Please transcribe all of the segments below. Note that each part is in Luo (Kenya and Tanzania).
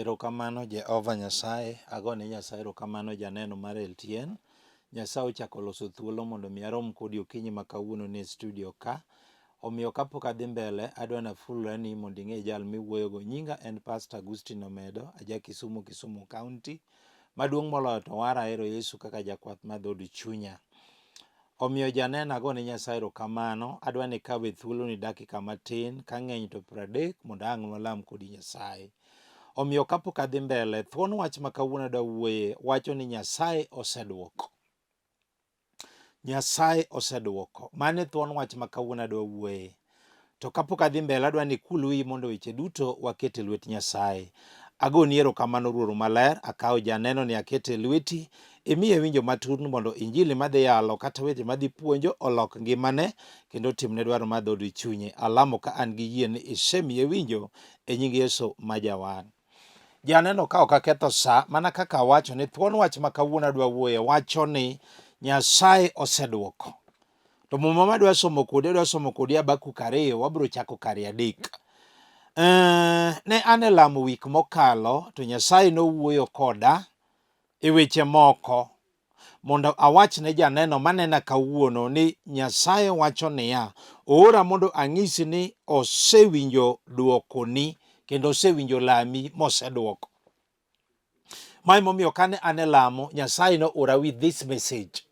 Erokamano Jehova Nyasaye, agone Nyasaye erokamano janeno mar LTN. Nyasaye ochako loso thuolo mondo mi arom kodi okinyi ma kawuono ne studio ka. Omiyo kapok adhi mbele, adwa nafulra ni mondo ing'e jal miwuoyogo. Nyinga en Pastor Agustin Omedo, aja Kisumu County. Maduong' moloyo to wara ahero Yesu kaka jakwath madhood chunya. Omiyo janeno agone Nyasaye erokamano, adwa ni kawe thuolo ni dakika matin, ka ng'eny to 30 mondo ang' walam kodi Nyasaye. Omiyo kapok adhi mbele, thuon wach ma kawuono adwa wuoye wacho ni Nyasaye oseduoko. Nyasaye oseduoko. Mane thuon wach ma kawuono adwa wuoye. To kapok adhi mbele adwa ni kului mondo weche duto wakete lwet Nyasaye. Agoni erokamano Ruoth Maler, akawo janeno ni akete lweti, imiye winjo matut mondo Injili madhi yalo kata weche madhi puonjo olok ngimane kendo timne dwaro mar dhood chunye. Alamo ka an gi yie ni isemiye winjo e nying Yesu ma jawan. Janeno ka ok aketho sa, mana kaka wacho ni thuon wach ma kawuono adwa wuoye wacho ni Nyasaye oseduoko. To muma madwa somo kodi Habakuk 2, wabiro chako kar 3. Ne ane lamo wik mokalo to Nyasaye nowuoyo koda e weche moko mondo awach ne janeno manena kawuono ni Nyasaye wacho niya, oora mondo ang'isi ni osewinjo duokoni kendo osewinjo lami moseduoko. Mae momiyo kane ane lamo Nyasaye no ora with this message.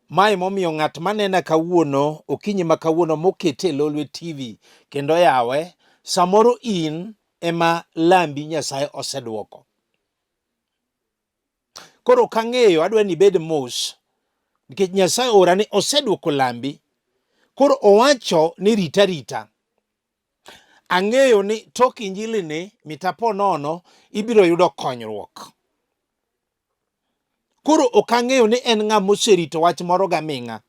Mae momiyo ng'at manena kawuono okinyi ma kawuono mokete lolwe TV kendo yawe, samoro in ema lambi Nyasaye oseduoko. Koro kang'eyo adwa ni bed mos nikech Nyasaye ora ni oseduoko lambi. Koro owacho ni rita. Ang'eyo ni tok Injili ni mitapo nono ibiro yudo konyruok. Koro ok ang'eyo ni en ng'a moserito wach moro gaming'a.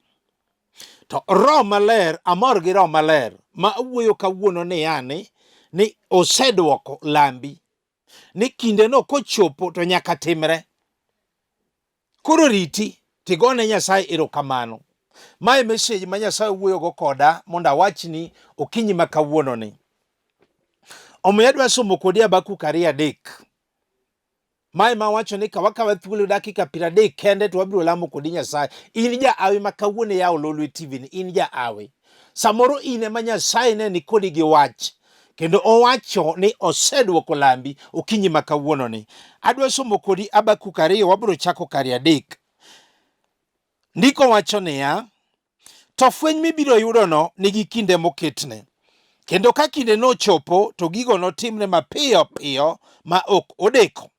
To Roho Maler, amor gi Roho Maler ma awuoyo kawuono ni yani ni oseduoko lambi. Ni kindeno kochopo to nyaka timre. Koro riti tigone Nyasaye erokamano. Mae message ma Nyasaye wuoyogo koda mondo awachni okinyi ma kawuono ni. Omiyo adwa somo kodi Habakuk 2:3. Mae ma wacho ni kawa thuolo dakika 30 kende to wabiro lamo kodi Nyasaye. In ja awe ma kawuono yawo lolwe TV ni, in ja awe. Samoro in ema Nyasaye ne ni kodi gi wach. Kendo owacho ni oseduoko lambi okinyi ma kawuono ni. Adwa somo kodi Habakuk 2, wabiro chako kar 3. Ndiko wacho niya, to fweny mibiro yudono nigi kinde moketne. Kendo ka kinde no chopo to gigo notimre mapiyo ma ok odeko.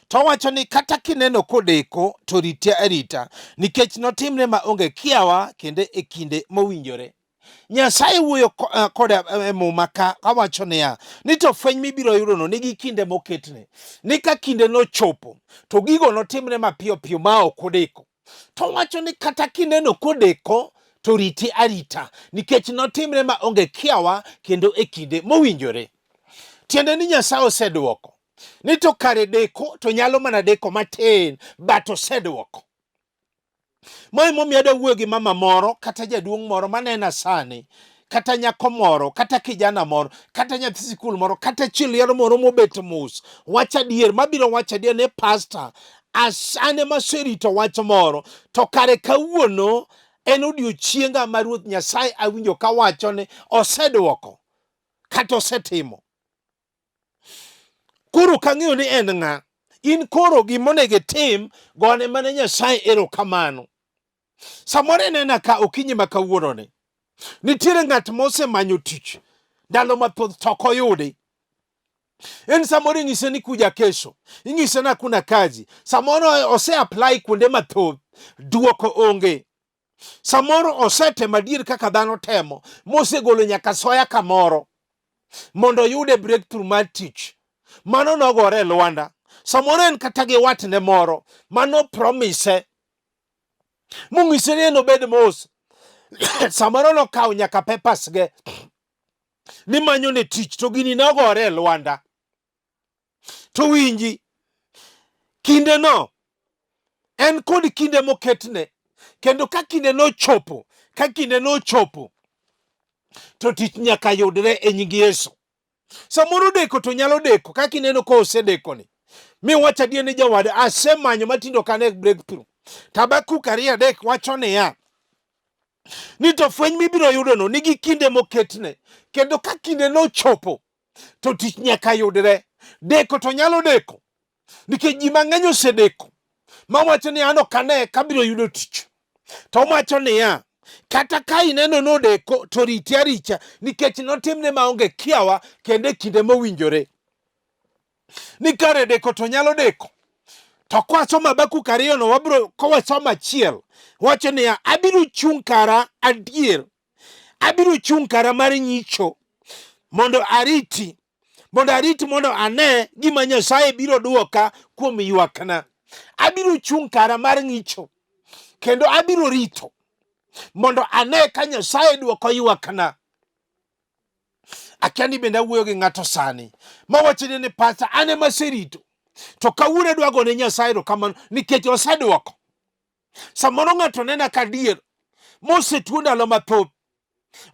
To wacho ni kata kineno kodeko to rite arita, nikech notimre maonge kiawa kendo e kinde mowinjore. Nyasaye wuoyo koda muma ka wacho niya, ni to fweny mibiro yudono nigi kinde moketne. Ni ka kinde no chopo to gigo notimre mapiyo ma ok odeko. To wacho ni kata kineno kodeko to rite arita, nikech notimre maonge kiawa kendo e kinde mowinjore. Tiende ni Nyasaye oseduoko. Ni to kare deko to nyalo mana deko matin, but oseduoko. Mae momiyo adwa wuoyo gi mama moro kata jaduong' moro manena sani, kata nyako moro, kata kijana moro, kata nyathi sikul moro, kata chiliero moro mobet mos. Wacha dier, mabiro wacha dier ne pastor, asane maserito wach moro, to kare kawuono en odiochienga ma Ruoth Nyasaye awinjo ka wacho ni oseduoko kata osetimo. Koro kang'eyo ni en ng'a, in koro gimonego itim gone mana Nyasaye erokamano. Samoro nena ka okinyi ma kawuono ni, nitiere ng'at mosemanyo tich ndalo mathoth to ok oyudi. En samoro ing'ise ni kuja kesho, ing'ise na kuna kazi. Samoro ose apply kuonde mathoth, duoko onge. Samoro osetemo adier kaka dhano temo, mosegolo nyaka soya kamoro mondo oyude breakthrough mar tich. Mano nogore Lwanda. Samoro en kata gi watne moro mano promise mung'ise ni en obed mos. Samoro nokawo nyaka papers ge ni manyo ne tich, to gini nogore Lwanda. To winji, kinde no en kod kinde moketne. Kendo ka kinde no chopo to tich nyaka yudre e nying Yesu. Samoro deko to nyalo deko kaka ineno ko osedeko ni. Mi wacha adier ni jawada asemanyo matindo kane breakthrough. Habakuk 2:3 wacho niya, ni to fweny mibiro yudono nigi kinde moketne, kendo ka kinde no chopo to tich nyaka yudre. Deko to nyalo deko nikech ji mang'eny osedeko ma wacho ni an ok ane kabiro yudo tich. To wacho niya, kata ka ineno nodeko to rite aricha nikech notimne maonge kiawa kendo e kinde mowinjore. Ni kare deko to nyalo deko. To kwasomo Habakuk 2 no wabro kowasomo 1 wacho niya, abiro chung' kara adier, abiro chung' kara mar nyicho mondo arit mondo ane gima Nyasaye biro duoka kuom ywakna. Abiro chung' kara mar ng'icho kendo abiro rito mondo ane ka Nyasaye duoko ywakna. Akia ni bende awuoyo gi ng'ato sani mawacho ni pastor ane maserito, to kawuono dwa gone Nyasaye erokamano nikech oseduoko. Samoro ng'ato nena kadier mosetuo ndalo mathoth,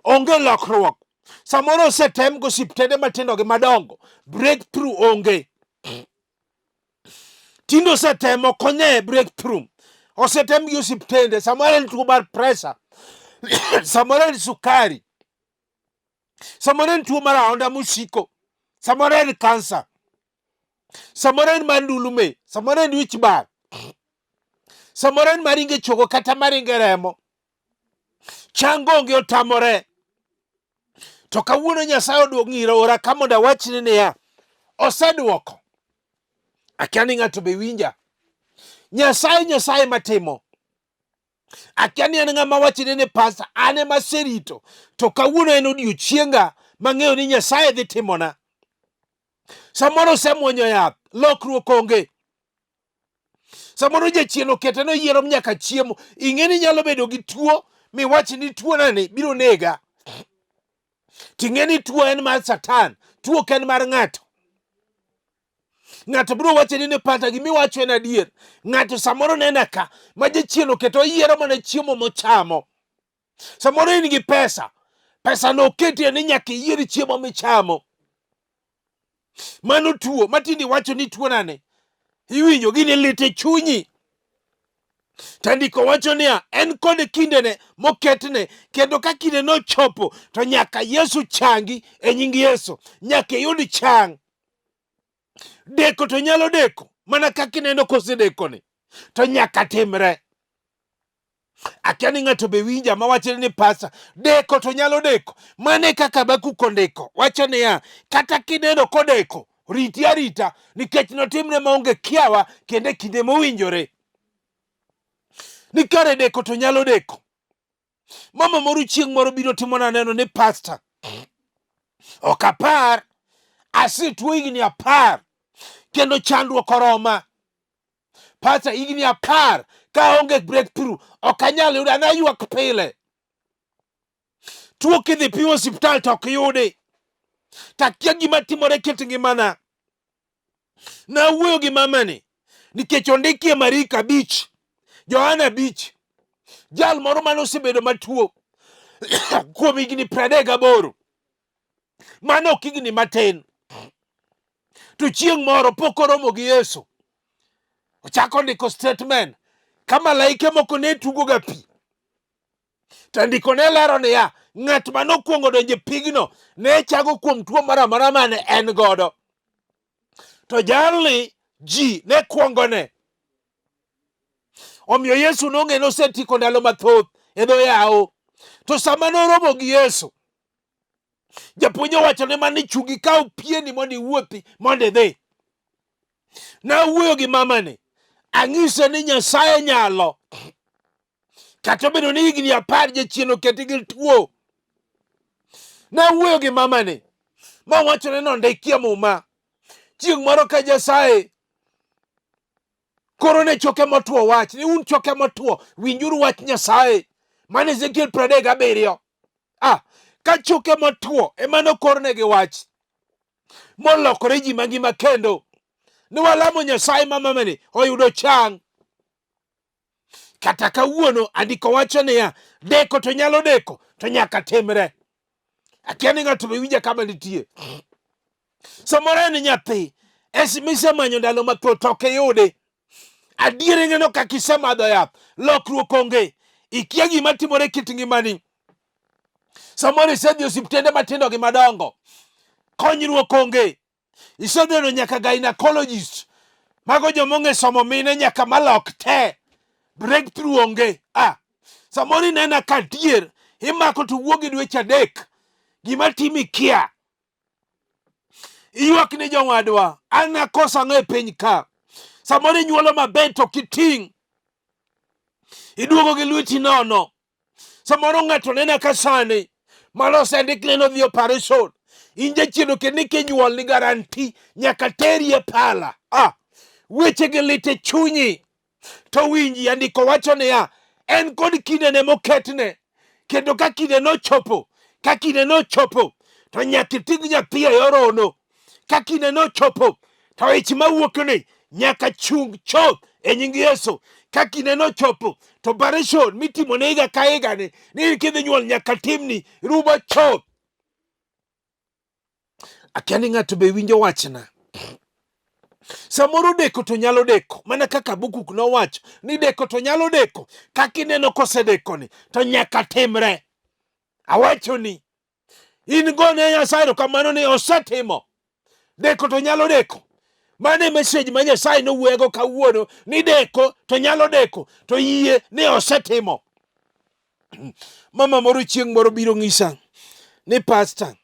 onge lokruok. Samoro osetem go osiptende matindo gi madongo, breakthrough onge. Tindo osetem ok onye breakthrough. Osetem gi osiptende, samoro en tuo mar pressure, samoro en sukari, samoro en tuo mar ahonda musiko, samoro en kansa, samoro en mandulume, samoro en wich bar, samoro en maringe chogo kata maringe remo. Chango onge otamore. To kawuono Nyasaye oduok ng'ira ora ka mondo awachni niya, oseduoko. Akia ni ng'ato be winja. Nyasaye matimo. Akia ni en ng'ama wachni ni pastor ane maserito, to kawuono en odiochienga mang'eyo ni Nyasaye dhi timona. Samoro osemuonyo yath, lokruok onge. Samoro jachien okete no yiero nyaka chiemo. Ing'e ni nyalo bedo gi tuo miwach ni tuo nani biro nega. Ting'e ni tuo en mar Satan, tuo ok en mar ng'ato. Ng'ato biro wacho ni pata gimiwacho en adier. Ng'ato samoro nena ka ma jachien oketo yiero mana chiemo mochamo. Samoro in gi pesa, pesa no oketi ni nyaka yier chiemo michamo. Mano tuo matindi wacho ni tuo nane. Iwinjo gini lit e chunyi. Tandiko wacho niya, en kod kindene moketne, kendo ka kinde no chopo to nyaka Yesu changi e nying Yesu, nyaka yud chang. Deko to nyalo deko mana kaka ineno kosedeko ni, to nyaka timre. Akia ni ng'ato be winja mawacho ni pastor deko to nyalo deko, mane kaka Habakuk ondiko wacho niya, kata kineno kodeko riti arita nikech notimne maonge kiawa kendo e kinde mowinjore. Ni kare deko to nyalo deko. Mama moro chieng' moro biro timona neno ni pastor, ok apar, asetuo higni 10 kendo chandruok oroma. Pastor higni 10 ka onge breakthrough ok anyal yudo, an aywak pile. Tuo kidhi pimo osiptal to ok yudi. Takia gima timore ket ngimana. Nawuoyo gi mamani nikech ondikie Marika 5, Johana 5, jal moro mane osebedo matuo kuom higni 38, mano ok higni matin. To chieng' moro pok oromo gi Yesu, ochako ndiko statement ka malaike moko ne tugo ga pi. Tandiko ne lero niya, ng'at manokuongo donjo e pigno ne chago kuom tuo moro amora mane en godo. To jalni ji ne kuongone. Omiyo Yesu nong'e nosetiko ndalo mathoth e dho yawo. To sama noromo gi Yesu, japuonj owacho ne mani chungi kaw pieni mondo iwuothi mondo idhi. Nawuoyo gi mamani, ang'ise ni Nyasaye nyalo. Kata obedo ni higni 10 jachien oketi gi tuo. Nawuoyo gi mamani, ma wacho ni nondikie muma. Chieng' moro ka Nyasaye koro ne choke motuo wach ni un choke motuo winjuru wach Nyasaye. Mane Ezekiel 37. Ka choke motuo emano kornegi wach molokore ji mangima kendo ni walamo Nyasaye ma mamani oyudo chang. Kata kawuono andiko wacho niya, deko to nyalo deko to nyaka timre. Akia ni ng'ato be winja kama nitie. Samoro ni nyathi esimise manyo ndalo mathoth ok yude. Adiere ng'eno kaka isemadho yath, lokruok onge. Ikia gima timore kit ngimani. Samoro isedhi osiptende matindo gi madongo, konyruok onge. Isedhi nyaka gynecologist, mago jomong'e somo mine nyaka malok te, breakthrough onge. Samoro inena ka adier imako to wuogi dweche 3, gima timi kia. Iywak ni jong'adwa, an nakosa ang'o e piny ka. Samoro inyuolo maber to kiting', iduogo gi lweti nono. Samoro ng'ato nena ka sani malosendik neno dhi operation, in jachieno kendo kinyuol ni garanti nyaka teri e pala. Weche gi lit e chunyi. To winji, andiko wacho niya, en kod kindene moketne, kendo ka kindeno ochopo, to nyaka iting' nyathi e yor ono. Ka kindeno ochopo, to ich mawuokni nyaka chung chuth e nying Yesu. Ka kindeno ochopo, to operation mitimo ne higa ka higa ni kidhi nyuol nyaka timni rumo chuth. Akia ni ng'ato be winjo wachna. Samoro deko to nyalo deko, mana kaka Habakuk nowacho ni deko to nyalo deko. Ka kineno kosedekoni to nyaka timre. Awacho ni in gone Nyasaye erokamano ni osetimo. Deko to nyalo deko. Mane message ma Nyasaye nowuoyego kawuono ni deko to nyalo deko, to yie ni osetimo. Mama moro chieng' moro biro ng'isa ni pastor,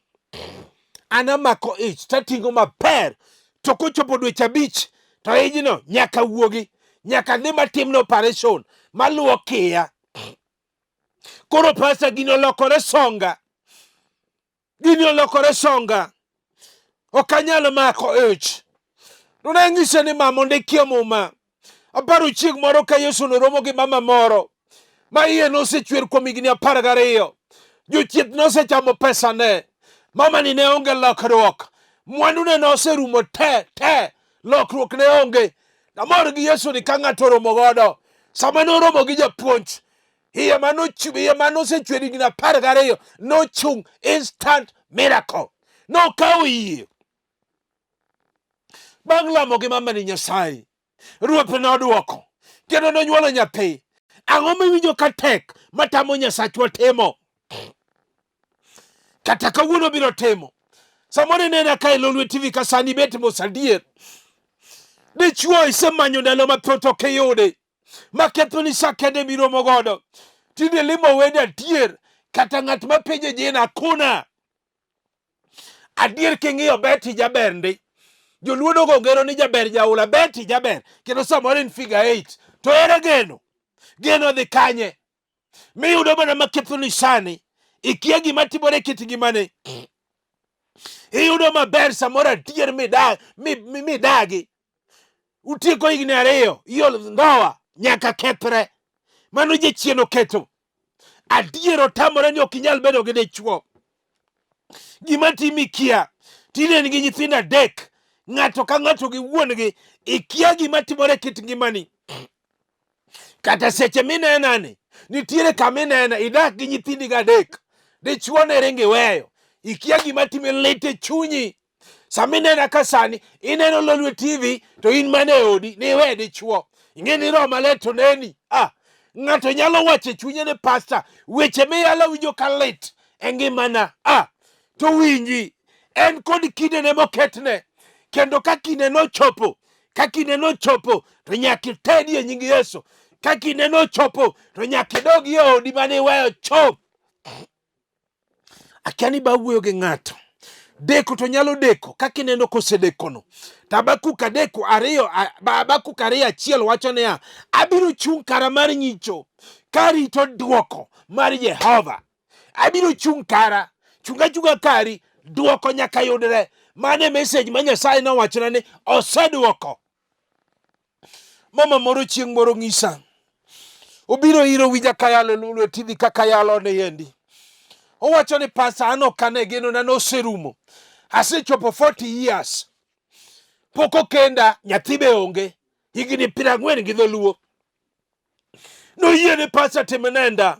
anamako ich tating'o maper, to kochopo dweche 5 to ijno nyaka wuogi, nyaka dhi matimno operation maluwo kia. Koro pastor, gino olokore songa. Ok anyalo mako ich. Nang'ise ni mama ondikia muma. Aparo chieng' moro ka Yesu noromo gi mama moro ma iye nosechwer kuom higni 12. Jochieth nosechamo pesane. Mama ni ne onge lokruok. Mwandune noserumo te. Lokruok ne onge. Namor gi Yesu ni ka ng'ato oromo godo. Sama noromo gi japuonj, iye manosechwer higni 12 nochung' instant miracle. Nokawo yie. Bang' lamo gi mama ni Nyasaye, Ruoth noduoko kendo nonyuolo nyathi. Ang'o miwinjo ka tek matamo Nyasachwa timo? Kata kawuono biro timo. Samoro nena ka ilo lweti vi ka sani bet mos adier. Dichuo isemanyo ndalo mathoth ok iyude, makethoni sa kende miromo godo. Tinde limo wede adier, kata ng'at mapenjo jina hakuna. Adier king'iyo beti jaber ndi. Joluono go ngero ni jaber jaula, beti jaber, kendo samoro in figure 8. To ere geno dhi kanye? Miyudo mana makethoni sani, ikia gima timore kit ngimane. Iyudo maber samoro adier midagi. Utieko higni 2, iol ndoa nyaka kethre. Mano jachieno keto. Adier otamore ni ok inyal bedo gi dichuo. Gima timi kia. Tinde nigi nyithindo 3. Ng'ato ka ng'ato gi wuon-gi. Ikia gima timore kit ngimani. Kata seche minenani, nitiere kaminena idak gi nyithindi 3. Dichuo ne ringi weyo. Ikia gima timi lit e chunyi. Saminena ka sani, ineno lolwe TV, to in mane odi, niwe dichuo. Ing'eni Roho Maler to neni. Ng'ato nyalo wacho e chunye ni pastor, weche miyalo winjo ka lit e ngimana. To winji, en kod kindene moketne. Kendo ka kindeno ochopo, to nyaka itedi e nying Yesu. Ka kindeno ochopo, to nyaka idogi e odi mane iweyo chop. Akia ni bawuoyo gi ng'ato. Deko to nyalo deko ka kineno kosedekono. Habakuk 2:1 wacho niya, abiro chung' kara mar nyicho karito duoko mar Jehova. Abiro chung' kara, chunga kari, duoko nyaka yudre. Mane message ma Nyasaye nowachona ni oseduoko. Mama moro chieng' moro ng'isa, obiro iro wija kayalo lulwe TV kaka yalo ne yendi. Owacho ni pastor, an ok ane geno na noserumo. Asechopo 40 years. Poko kenda, nyathi be onge. Higni 40 gi dholuo. Noyie ni pastor timenenda.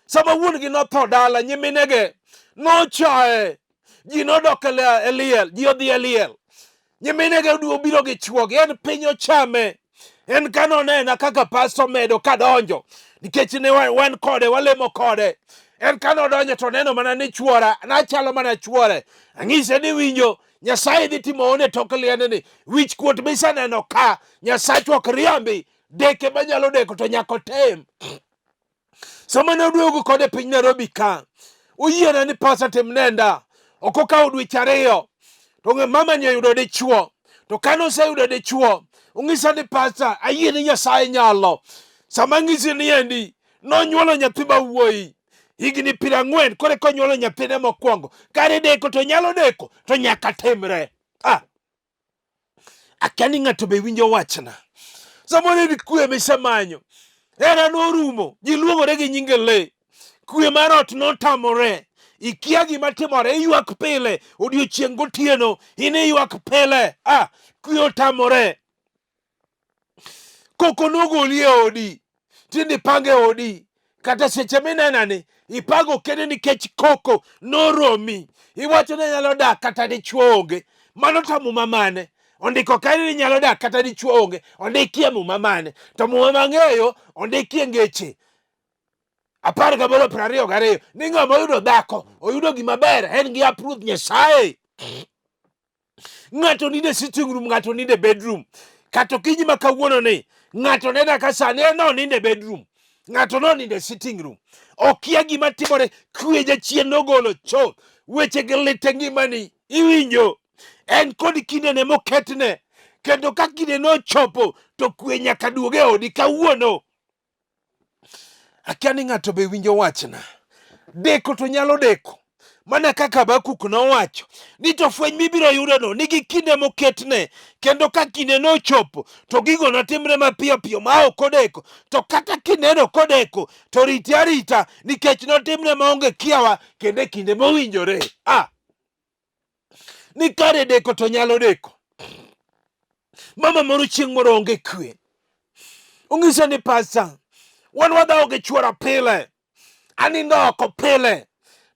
Sama wuon gi notho dala, nyiminege nochaye. ji nodok e liel, ji odhi e liel. Nyiminege obiro gi chuogi, en piny ochame. En kanonena kaka Pastor Omedo kadonjo, nikech ne wan kode, walemo kode. En kanodonjo to neno mana ni chuora, nachalo mana chuore. Ang'ise ni winjo, Nyasaye dhi timo one tok liendni. Wich kuot miseneno ka, Nyasach ok riambi, deke manyalo deko to nyaka otem. Sama ne oduogo kode piny Nairobi ka, oyiena ni Pastor tim nenda, ok okawo dweche 2, to mama ni oyudo dichuo, to kane oseyudo dichuo, ong'isa ni Pastor, ayie ni Nyasaye nyalo. Sama ng'isi ni endi, nonyuolo nyathi mawuoyi, higni 40, kore konyuolo nyathine mokwongo, kare deko to nyalo deko, to nyaka timre. Akia ni ng'ato be winjo wachna. Samoro ni kwe misemanyo, hera norumo, ji luongore gi nyinge le, kwe mar ot notamore, ikia gima timore, iywak pile, odiochieng' gotieno, iywak pile, kwe otamore. Koko nogoli e odi, tindi pange odi, kata seche minenani, ipago kene nikech koko noromi, iwacho ni nyalo dak kata dichuo onge, mano to muma mane? Ondiko kae ni nyalo dak kata dichuo onge, ondikie muma mane? To muma mang'eyo, ondikie ngeche 18:22 ni ng'ama oyudo dhako, oyudo gima ber, en gi Ruoth Nyasaye. Ng'ato ninde sitting room, ng'ato ninde bedroom. Kato kiny ma kawuono ni, ng'ato nena ka sani no ninde bedroom, ng'ato no ninde sitting room. Okia gima timore, kwe jachien nogolo cho, weche gi lit e ngimani, iwinjo. En kod kindene moketne, kendo ka kinde nochopo, to kwe nyaka duoge odi kawuono. Akia ni ng'ato be winjo wachna. Deko to nyalo deko, mana kaka Habakuk nowacho ni to fweny mibiro yudono nigi kinde moketne, kendo ka kinde nochopo to gigo notimre mapiyo piyo ma ok odeko, to kata kindeno kodeko to rite arita, nikech notimre maonge kiawa, kendo kinde mowinjore. Ni kare deko to nyalo deko. Mama moro chieng' moro onge kwe, ong'isa ni Pastor, wan wadhaoge chuora pile, anindo oko pile.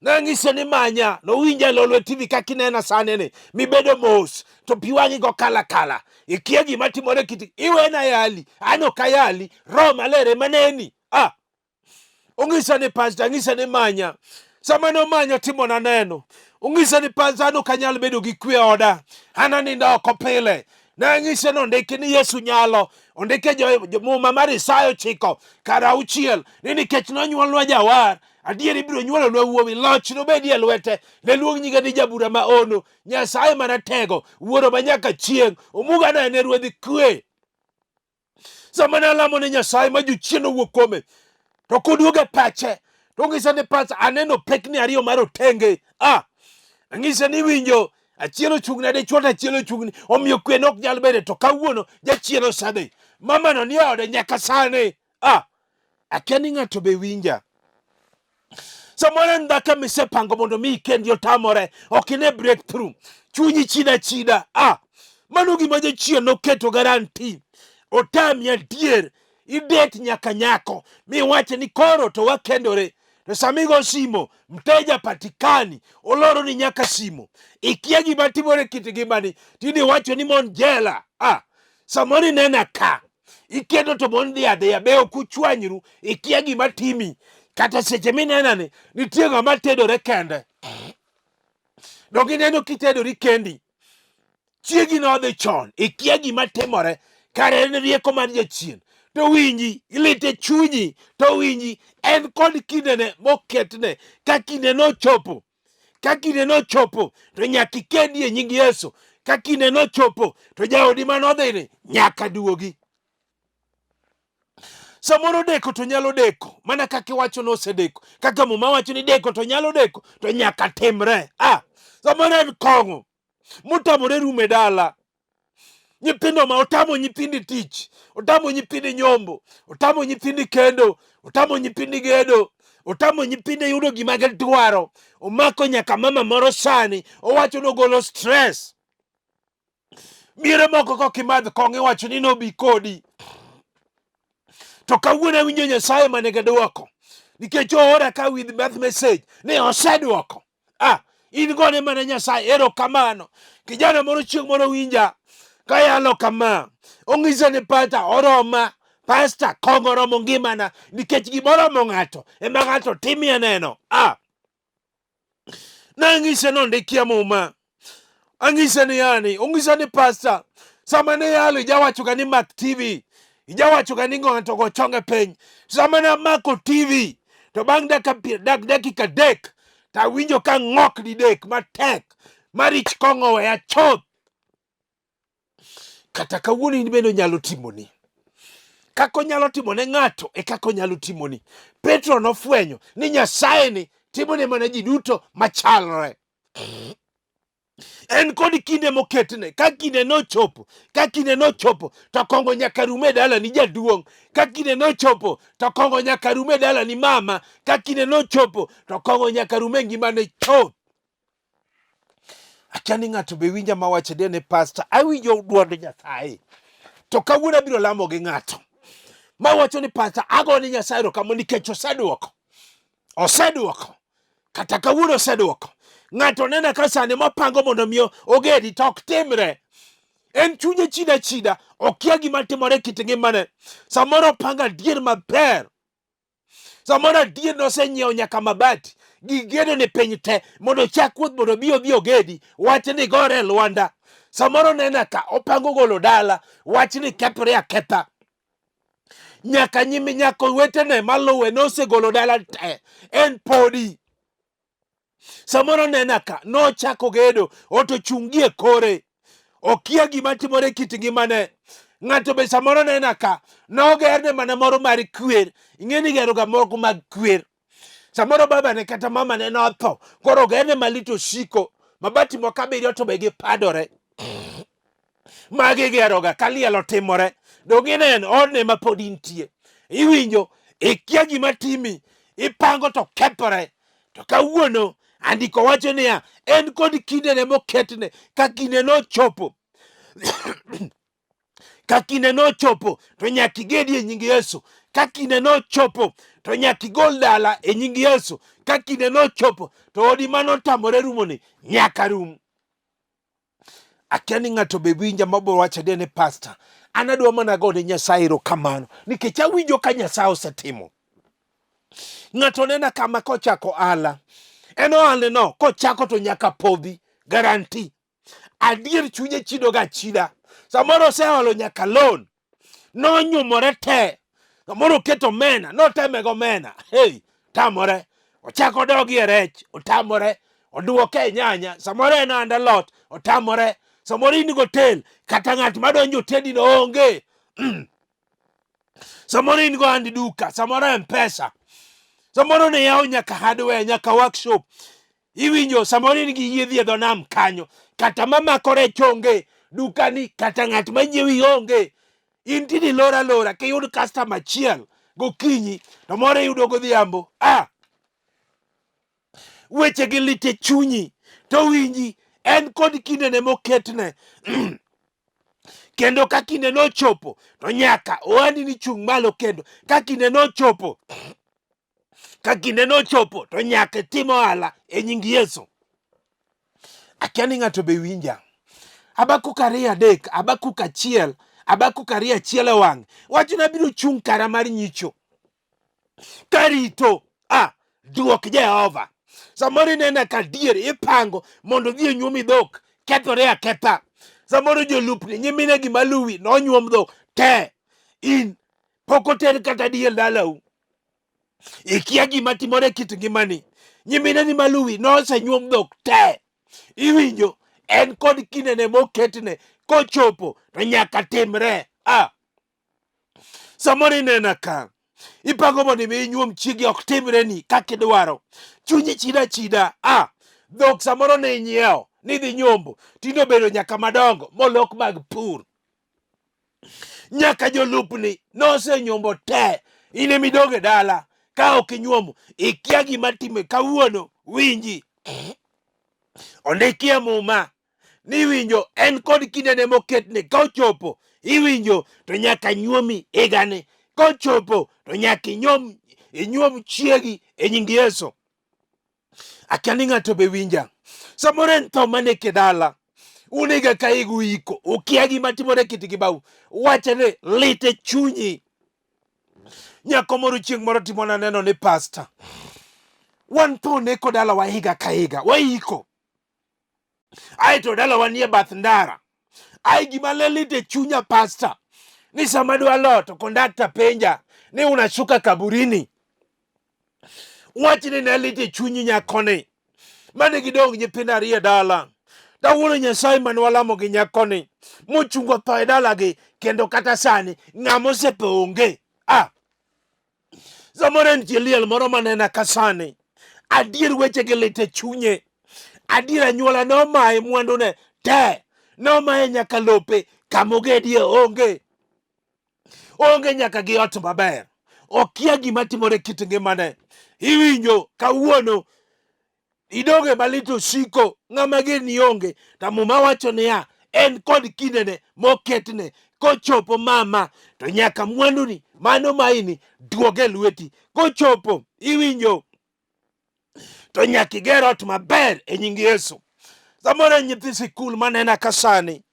Nang'ise ni manya, nowinja lolwe TV kaka inena sani ni, mibedo mos, to pi wang'i go kala. Ikia gima timore kiti, iwena yali, ano kayali, Roho Maler ema neni. Ong'isa ni Pastor, ang'isa ni manya. Sama no manya timona neno. Ong'isa ni Pastor, ano kanyal bedo gi kwe oda, ananindo oko pile. Nang'ise no ondiki ni Yesu nyalo, ondike muma mar Nyasaye 9:6 ni nikech nonyuolnwa jawar, adieri biro nyuolonwa wuowi, loch nobedi e lwete, ne luong nyinge ni jabura maono, Nyasaye maratego, wuoro manyaka chieng', omugano ene ruodh kwe. Sama nalamo ni Nyasaye ma jochien owuok kuome, to koduoge pache, to ong'isa ni Pastor, aneno pekni 2 mar otenge. Ang'ise ni winjo, achiel ochung'ne dichuo to achiel ochung'ni, omiyo kwe nok nyal bede, to kawuono jachien osedhi. Mama no ni ode nyaka sani. Akia ni ng'ato be winja. Samoro en dhako misepango mondo mi kendi otamore, ok ine breakthrough, chunyi chida. Mano gima jachien noketo garanti, otami adier, idet nyaka nyako, miwache ni koro to wakendore. To samigo simo, mteja patikani, oloro ni nyaka simo. Ikia gima timore kit ngimani, tini wacho ni mon jela. Samoro inena ka, ikendo to mon dhi adhiya, be ok uchwanyru, ikia gima timi. Kata seche minenani, nitie ng'ama tedore kende. Dog ineno kitedori kendi, chiegi nodhi chon, ikia gima timore, kare en rieko mar jachien. To winji, ilite chunyi, to winji, en kod kindene moketne, ka kinde nochopo. Ka kinde nochopo, to nyaka ikendi e nying Yesu. Ka kinde nochopo, to jaodi manodhini nyaka duogi. Samoro deko to nyalo deko, mana kaka iwacho no osedeko. Kaka muma wacho ni deko to nyalo deko, to nyaka timre. Samoro en kong'o, motamore rume dala. Nyithindo ma otamo nyithindi tich, otamo nyithindi nyombo, otamo nyithindi kendo, otamo nyithindi gedo, otamo nyithindi yudo gima gidwaro. Omako nyaka mama moro sani, owacho nogolo stress. Miere moko kokimadh kong'o iwacho ni nobi kodi. To kawuono winjo Nyasaye manege duoko, nikech oora ka with birth message ni oseduoko. in gone mana Nyasaye. Erokamano. Kijana moro chieng' moro winja kayalo kama, ong'iso ni pasta oroma, pasta kong'o oromo ngimana nikech gimoro mo ng'ato ema ng'ato timie neno. Nang'ise nondikia muma, ang'ise ni yani, ong'ise ni pasta sama ne yalo ijawachoga ni mak TV, ijawachoga ni ng'ato go chonge piny. Sama ne amako TV to bang' dakika dek tawinjo ka ng'ok didek matek marich kong'o weya choth. Kata kawuono in bende nyalo timoni. Kako nyalo timo ne ng'ato e kako nyalo timoni. Petro nofwenyo ni Nyasaye ni timone mana ji duto machalre. En kod kinde moketne. Ka kinde nochopo, to kongo nyaka rume dala ni jaduong'. Ka kinde nochopo, to kongo nyaka rume dala ni mama. Ka kinde nochopo, to kongo nyaka rume ngimane choth. Achani ng'ato be winja mawacho ne pasta, awinjo duond Nyasaye. To kawuono abiro lamo gi ng'ato mawacho ni pasta, ago ni Nyasaye erokamano nikech oseduoko. Kata kawuono oseduoko. Ng'ato nena ka sani mopango mondo mi ogedi to ok timre. En chunye chida, okia gima timore kit ngimane. Samoro opanga adier maber. Samoro adier nosenyiewo nyaka mabati gi gedo ne piny te mondo chak wuoth mondo bi odhi ogedi, wach ni gore Lwanda. Samoro nena ka opango golo dala, wach ni kethore aketha. Nyaka nyimi nyako wetene maluwe nosegolo dala te, en podi. Samoro nena ka nochako gedo, otochungie kore, okia gima timore kit ngimane. Ng'ato be samoro nena ka nogerne mana moro mar kwer. Ing'eni gero ga moko mag kwer. Samoro baba ne kata mama ne notho, koro gerne malito shiko, mabati moko abiriyo to be gipadore. Magi gero ga kalielo timore. Doginen odne ma pod intie. Iwinjo, ikia gima timi, ipango to kethore. To kawuono andiko wacho niya, en kod kindene moketne. Ka kinde nochopo ka kinde nochopo to nyaka igedi e nying Yesu. Ka kinde nochopo to nyaka igol dala e nying Yesu. Ka kinde nochopo to odi manotamore rumoni nyaka rum. Akia ni ng'ato be winja mabiro wacho ne pasta, an adwa mana gone Nyasaye erokamano nikech awinjo ka Nyasaye osetimo. Ng'ato nena kama kochako ala, en ohala no kochako to nyaka podhi, garanti. Adier chunye chido ga chida. Samoro oseholo nyaka loan, nonyumore te. Samoro keto mena, notemego mena. Hey, tamore. Ochako dogi e rech, otamore. Oduoke e nyanya, samoro en anda lot, otamore. Samoro in gotel, kata ng'at madonjo tedi no onge. Samoro in go andi duka, samoro M-Pesa. Samoro ne yawo nyaka hardware, nyaka workshop. Iwinjo, samoro in gi yiedhi e dho nam kanyo. Kata mamako rech onge, dukani kata ng'at manyiewi onge. In tini lora kiyud customer achiel gokinyi, to moro yudo godhiambo. Weche gi lit e chunyi, to winji en kod kindene moketne. Kendo ka kinde nochopo to nyaka ohandi ni chung' malo. Kendo ka kinde nochopo to nyaka tim ohala e nying Yesu. Akia ni ng'ato be winja. Habakuk 2:3, Habakuk 1, Habakuk 2:1 e wang'. Wachna biro chung' kara mar nyicho. Karito, duok Jehova. Samoro inena ka dier ipango mondo dhi nyuomi dhok, kethore aketha. Samoro jolupni nyiminegi maluwi nonyuom dhok te. In pok oter kata diel dalau. Ikia gima timore kit ngimani. Nyimineni maluwi nosenyuom dhok te. Iwinjo, en kod kindene moketne. Kochopo to nyaka timre. Samoro inena ka ipango mondo inyuom chiegi ok timre ni kaka idwaro. Chunyi chida. Dhok samoro ne inyiewo ni dhi nyombo, tindo bedo nyaka madongo molok mag pur. Nyaka jolupni nosenyombo te. In emidoge dala ka ok inyuomo. Ikia gima time. Kawuono winji, ondikie muma ni winjo en kod kindene moketne. Kochopo iwinjo to nyaka nyuomi igani. Kochopo to nyaka inyuom chiegi e nying Yesu. Akia ni ng'ato be winja. Samoro en tho maneke dala. Unega ka igu iko. Ukia gima timore kiti gibau. Wachane lite chunyi. Nyako moro chieng' moro timona neno ni pastor. Wan tho neko dala wa higa ka higa. Wa iko. Aito dala wanie bath ndara. Ai gima lelite chunya pastor. Ni sama dwa loto kondakta penja ni unashuka kaburini. Wachni ne lite chunyi nyakoni. Mane gidong nyithindo ariyo dala. Dawuono Nyasaye man walamo gi nyakoni. Mochungo tho e dala gi kendo kata sani ng'amo sepe onge. Samoro nitie liel moro manena kasani. Adier weche gi lite chunye. Adier anyuola nomaye mwandune te. Nomaye nyaka lope kamogedie onge. Onge nyaka gi ot maber. Okia gima timore kit ngimane. Iwinjo kawuono idonge malito siko ng'ama gini onge. Tamuma wacho niya en kod kindene moketne kochopo mama to nyaka mwanduni mano maini duoge lweti. Kochopo iwinjo to nyaka iger ot maber e nying Yesu. Samoro nyithi sikul manena kasani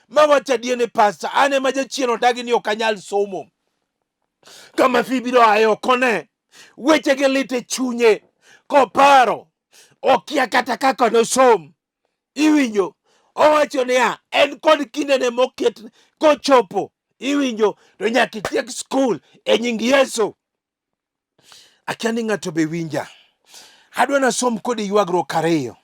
mawacho adier pastor ane ma jachieno dagi ni ok anyal somo. Kama mibiro ayo kone weche gi lite chunye koparo okia kata kaka nosom. Iwinjo owacho niya en kod kindene moketne kochopo iwinjo to nyaka itiek skul e nying Yesu. Akia ni ng'ato be winja. Adwa nasom kode ywagruok ariyo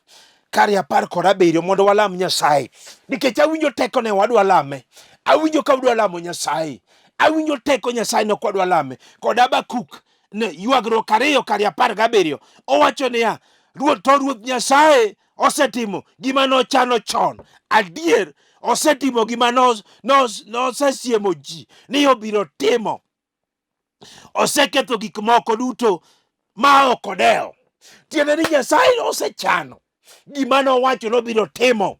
kar 17 mondo walam Nyasaye. Nikech awinjo teko ne wadwa lame. Awinjo ka wadwa lamo Nyasaye. Awinjo teko Nyasaye no kwadwa lame. Kod Habakuk ne ywagruok ariyo kar 17 owacho niya Ruoth Nyasaye osetimo gima nochano chon. Adier osetimo gima nosesiemo ji ni obiro timo. Oseketho gik moko duto ma ok odewo. Tiende ni Nyasaye osechano gima nowacho nobiro timo.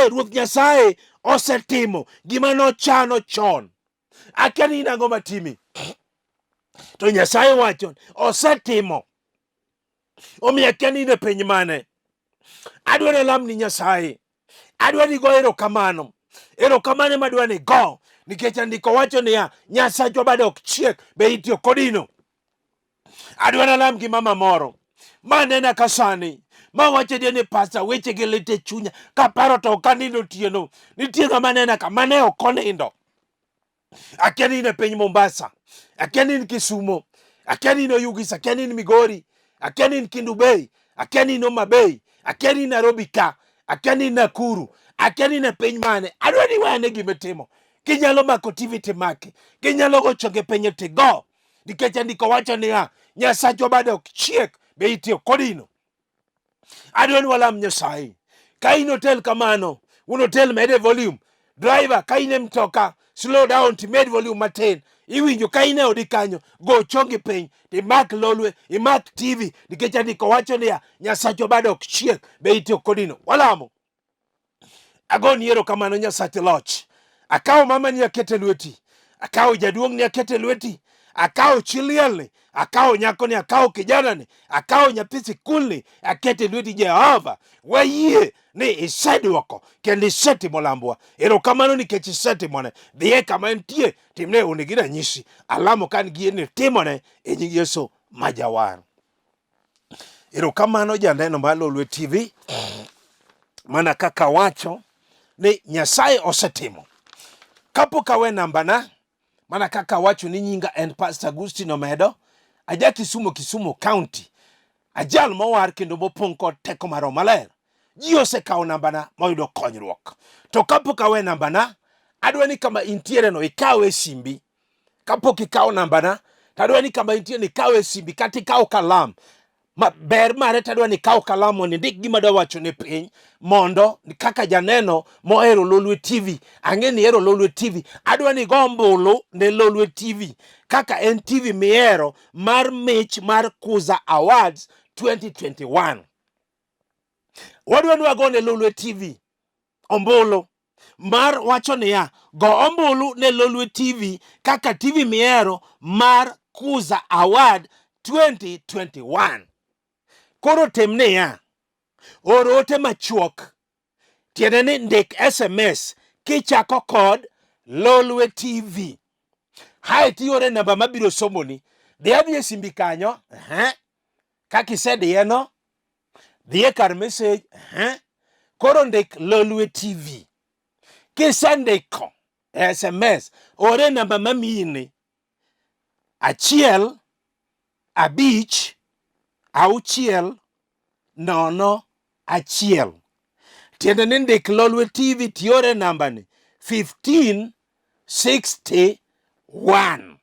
Ruoth Nyasaye osetimo gima nochano chon. Akia ni nang'o matimi. To Nyasaye wacho osetimo. Omiyo akia ni ne piny mane. Adwa ni lam ni Nyasaye. Adwa ni go erokamano. Erokamano madwa ni go. Nikech andiko wacho niya Nyasachwa bade ok chiek be itiyo kodino. Adwa ni lam gi mama moro manena kasani mawacho adier ni pastor weche gi lite chunya kaparo to ok anindo otieno. Nitie ng'ama nena ka mane ok onindo. Akia ni ne piny Mombasa. Akia ni Kisumo. Akia ni Oyugis. Akia ni Migori. Akia ni Kendu Bay. Akia ni Homa Bay. Akia ni Nairobi ka. Akia ni Nakuru. Akia ni ne piny mane. Adwa ni wane gimitimo. Kinyalo mako TV timaki. Kinyalo gocho gi penye tigo. Nikech andiko wacho niya Nyasachwa bade ok chiek be itiyo kodino. Adwa ni walam Nyasaye. Ka in hotel kamano, un hotel mede volume. Driver ka in e mtoka, slow down timed volume matin. Iwinjo ka in e odi kanyo, go chongi piny, imak lolwe, imak TV. Nikech andiko wacho niya Nyasachwa bade ok chiek be itiyo kodino. Walamo. Agoni erokamano Nyasach loch. Akawo mama ni akete lweti. Akawo jaduong' ni akete lweti. Akawo chilielni. Akawo nyakoni. Akawo kijanani. Akawo nyathi sikul ni. Akete lweti Jehova. Wayie ni iseduoko kendo isetimo lambwa. Erokamano nikech isetimone. Dhiye kama entie timne onegi ranyisi. Alamo kan gie ni timone e nying Yesu majawar. Erokamano janeno malo lwe TV. Mana kaka wacho ni Nyasaye osetimo. Kapok awe nambana, mana kaka wacho ni nyinga en Pastor Agustino Omedo, aja Kisumu County, ajal mowar kendo mopong' kod teko mar MALER. Ji osekawo nambana moyudo konyruok. To kapok awe nambana, adwa ni kama intiere no ikawe simbi. Kapok ikawo nambana, tadwa ni kama intiere ni ikawe simbi kata ikawo kalam. Ber mare tadwa ni ikawo kalam mondo indik gima dwa wacho ne piny mondo kaka janeno mohero Lolwe TV. Ang'e ni hero Lolwe TV. Adwa ni go ombulu ne Lolwe TV kaka en TV mihero mar mich mar Kuza Awards 2021. Wadwa ni wago ne Lolwe TV ombulu mar wacho niya go ombulu ne Lolwe TV kaka TV mihero mar Kuza Award 2021. Koro tem niya, oro ote machuok, tiende ni ndik SMS kichako kod Lolwe TV. Hae tiore namba mabiro somoni. Dhi adhi e simbi kanyo, kaka isediye no, dhiye kar message, koro ndik Lolwe TV. Kisendiko SMS, ore namba mamini 15601. Tiende ni ndik Lolwe TV tiore namba ni 1561.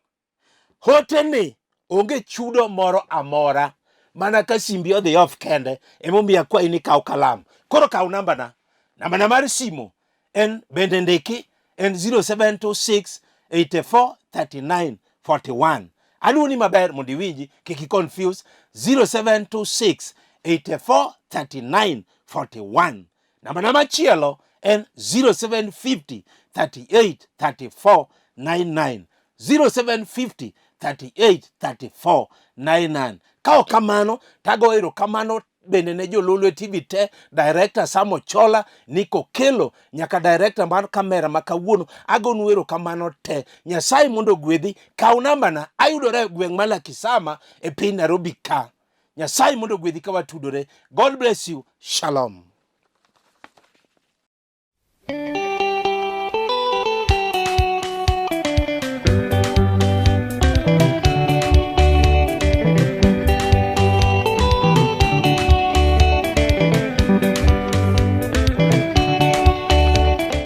Hote ni onge chudo moro amora, mana ka simbi odhi off kende emomiyo akwayi ni kaw kalam. Koro kaw namba na mar simu en bende ndiki en 0726843941. Aluoni maber mondo iwinji kik confuse. 0726843941. Namba machielo en 0750383499. 0750383499. Kao kamano tago erokamano bende ne jololwe TV te, director Samo Chola, Niko Kelo, nyaka director mar kamera makawuono, agonu erokamano te. Nyasaye mondo gwedhi. Kaw namba na, ayudore gweng' Malakisama e piny Nairobi ka. Nyasaye mondo gwedhi ka watudore. God bless you. Shalom.